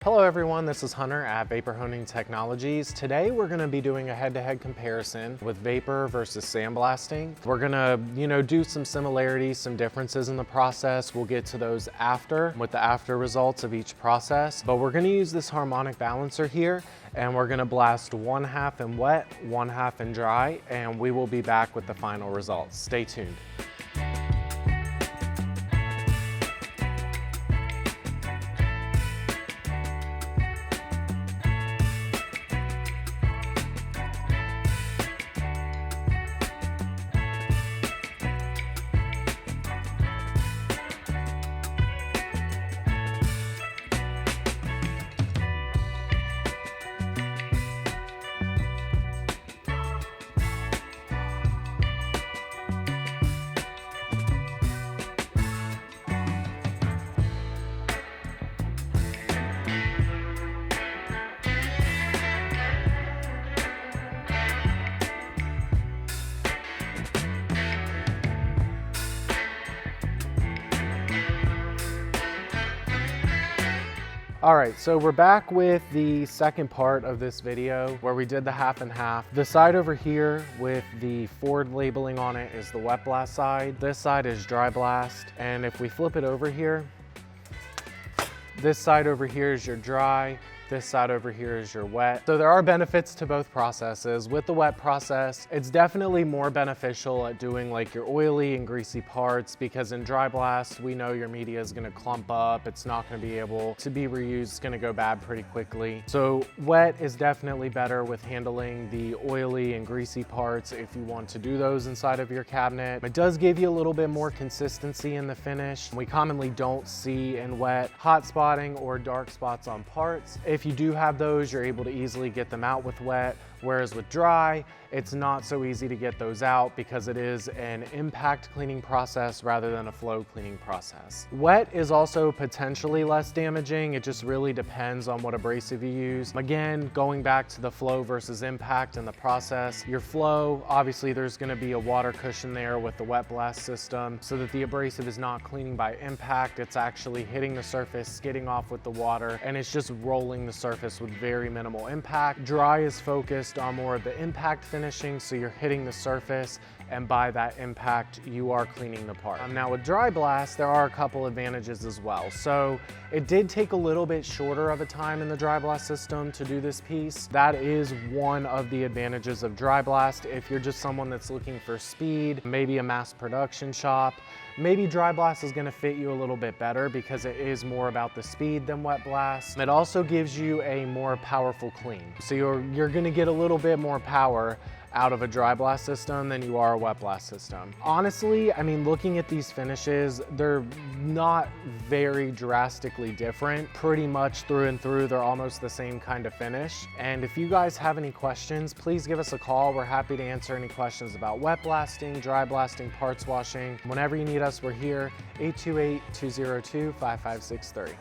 Hello everyone, this is Hunter at Vapor Honing Technologies. Today we're going to be doing a head-to-head comparison with vapor versus sandblasting. We're going to, do some similarities, some differences in the process. We'll get to those after with the after results of each process. But we're going to use this harmonic balancer here and we're going to blast one half in wet, one half in dry, and we will be back with the final results. Stay tuned. All right, so we're back with the second part of this video where we did the half and half. The side over here with the Ford labeling on it is the wet blast side. This side is dry blast. And if we flip it over here, this side over here is your dry. This side over here is your wet. So there are benefits to both processes. With the wet process, it's definitely more beneficial at doing like your oily and greasy parts, because in dry blast, we know your media is gonna clump up. It's not gonna be able to be reused. It's gonna go bad pretty quickly. So wet is definitely better with handling the oily and greasy parts if you want to do those inside of your cabinet. It does give you a little bit more consistency in the finish. We commonly don't see in wet hot spotting or dark spots on parts. If you do have those, you're able to easily get them out with wet, whereas with dry, it's not so easy to get those out because it is an impact cleaning process rather than a flow cleaning process. Wet is also potentially less damaging. It just really depends on what abrasive you use. Again, going back to the flow versus impact in the process, your flow, obviously there's gonna be a water cushion there with the wet blast system so that the abrasive is not cleaning by impact. It's actually hitting the surface, skidding off with the water, and it's just rolling the surface with very minimal impact. Dry is focused on more of the impact finishing, so you're hitting the surface, and by that impact, you are cleaning the part. Now with dry blast, there are a couple advantages as well. So it did take a little bit shorter of a time in the dry blast system to do this piece. That is one of the advantages of dry blast. If you're just someone that's looking for speed, maybe a mass production shop, maybe dry blast is gonna fit you a little bit better because it is more about the speed than wet blast. It also gives you a more powerful clean. So you're gonna get a little bit more power out of a dry blast system than you are a wet blast system. Honestly, I mean, looking at these finishes, they're not very drastically different. Pretty much through and through, they're almost the same kind of finish. And if you guys have any questions, please give us a call. We're happy to answer any questions about wet blasting, dry blasting, parts washing. Whenever you need us, we're here, 828-202-5563.